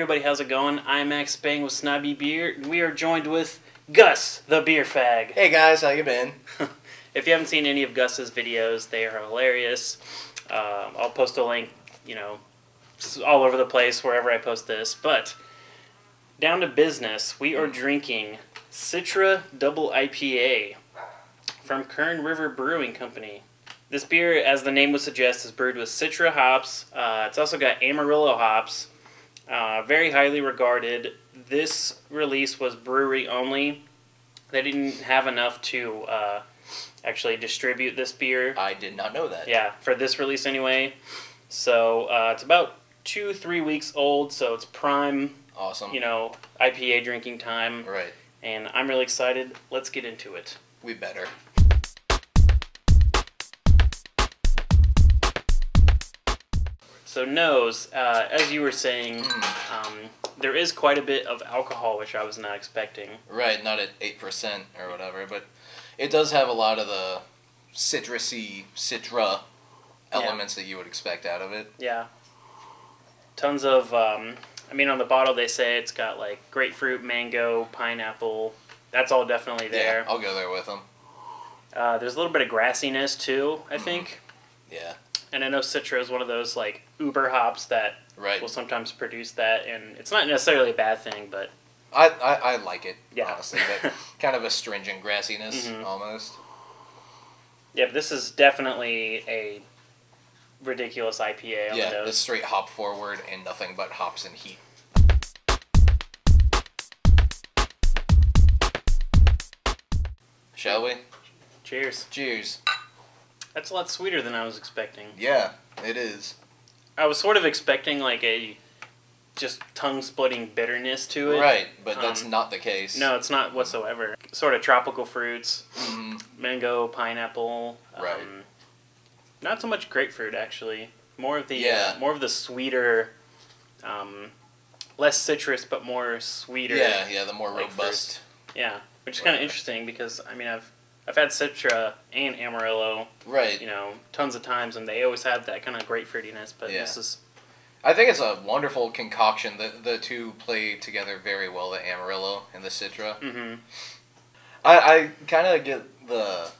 everybody, how's it going? I'm Max Bang with Snobby Beer, and we are joined with Gus, the Beer Fag. Hey guys, how you been? If you haven't seen any of Gus's videos, they are hilarious. I'll post a link, all over the place wherever I post this. But down to business, we are drinking Citra IPA from Kern River Brewing Company. This beer, as the name would suggest, is brewed with Citra hops. It's also got Amarillo hops. Very highly regarded. This release was brewery only. They didn't have enough to actually distribute this beer. I did not know that. Yeah, for this release anyway. So it's about 2-3 weeks old, so it's prime. Awesome. IPA drinking time. Right. And I'm really excited. Let's get into it. We better. So nose, as you were saying, there is quite a bit of alcohol, which I was not expecting. Right, not at 8% or whatever, but it does have a lot of the Citra elements that you would expect out of it. Yeah. Tons of, on the bottle they say it's got like grapefruit, mango, pineapple. That's all definitely there. Yeah, I'll go there with them. There's a little bit of grassiness too, I think. Yeah. And I know Citra is one of those like uber hops that will sometimes produce that, and it's not necessarily a bad thing, but I like it, yeah. Honestly, but kind of a stringent grassiness almost. Yeah, but this is definitely a ridiculous IPA on the nose. Yeah, it's straight hop forward and nothing but hops and heat. Shall we? Cheers. Cheers. That's a lot sweeter than I was expecting. Yeah, it is. I was sort of expecting like a just tongue-splitting bitterness to it. Right, but that's not the case. No, it's not whatsoever. Sort of tropical fruits, mango, pineapple. Right. Not so much grapefruit actually. More of the sweeter, less citrus but more sweeter. Yeah, the more robust. Fruits. Yeah, which is kind of interesting because I've had Citra and Amarillo, tons of times, and they always have that kind of grapefruitiness. But this is, I think it's a wonderful concoction. The two play together very well, the Amarillo and the Citra. Mm-hmm. I kind of get the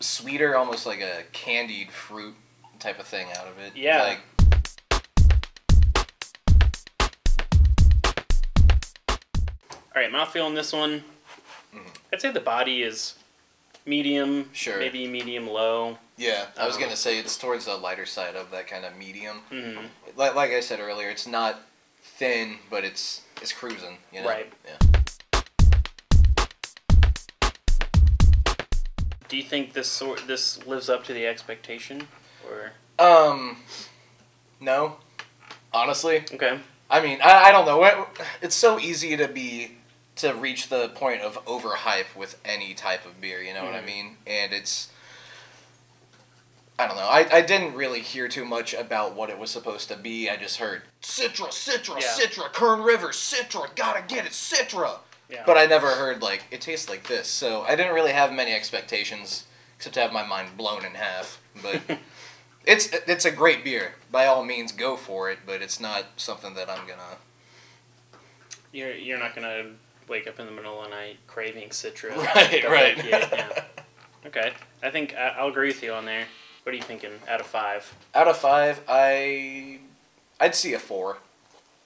sweeter, almost like a candied fruit type of thing out of it. Yeah. All right, mouthfeel on this one. I'd say the body is medium, maybe medium-low. Yeah, I was going to say it's towards the lighter side of that kind of medium. Mm-hmm. Like I said earlier, it's not thin, but it's cruising, Right. Yeah. Do you think this lives up to the expectation, or? No. Honestly. Okay. I don't know. It's so easy to reach the point of overhype with any type of beer, you know what I mean? And I don't know. I didn't really hear too much about what it was supposed to be. I just heard, Citra, Kern River, Citra, gotta get it, Citra! Yeah. But I never heard, it tastes like this. So I didn't really have many expectations, except to have my mind blown in half. But it's a great beer. By all means, go for it, but it's not something that I'm gonna... You're not gonna wake up in the middle of the night craving Citra. Right. Yeah. Okay. I think I'll agree with you on there. What are you thinking out of 5? Out of 5, I'd see a 4.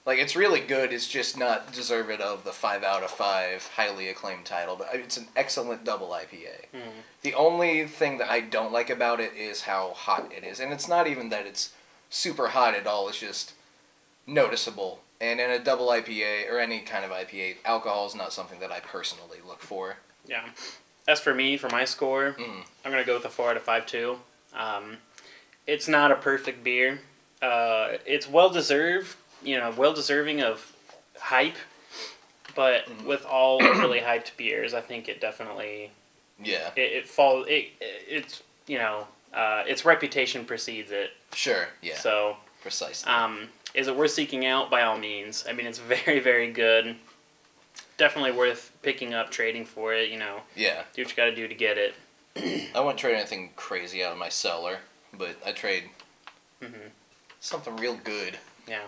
It's really good. It's just not deserved of the 5 out of 5 highly acclaimed title. But it's an excellent double IPA. The only thing that I don't like about it is how hot it is. And it's not even that it's super hot at all. It's just noticeable. And in a double IPA, or any kind of IPA, alcohol is not something that I personally look for. Yeah. As for me, for my score, I'm going to go with a 4 out of 5 too. It's not a perfect beer. It's well-deserved, well-deserving of hype. But with all really hyped beers, I think it definitely... Yeah. It's its reputation precedes it. Sure, yeah. So... Precisely. Is it worth seeking out? By all means. It's very, very good. Definitely worth picking up, trading for it, Yeah. Do what you gotta do to get it. I wouldn't trade anything crazy out of my cellar, but I trade something real good. Yeah.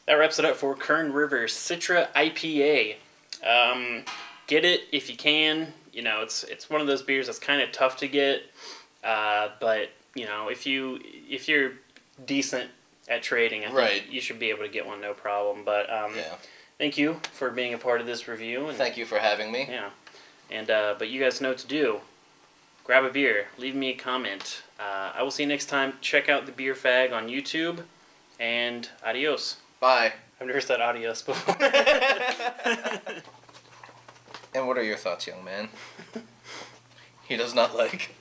that wraps it up for Kern River Citra IPA. Get it if you can. You know, it's one of those beers that's kind of tough to get, but you know, if you're decent at trading, I think you should be able to get one, no problem. But thank you for being a part of this review. And, thank you for having me. Yeah, and but you guys know what to do. Grab a beer, leave me a comment. I will see you next time. Check out the Beer Fag on YouTube, and adios. Bye. I've never said adios before. And what are your thoughts, young man? He does not like...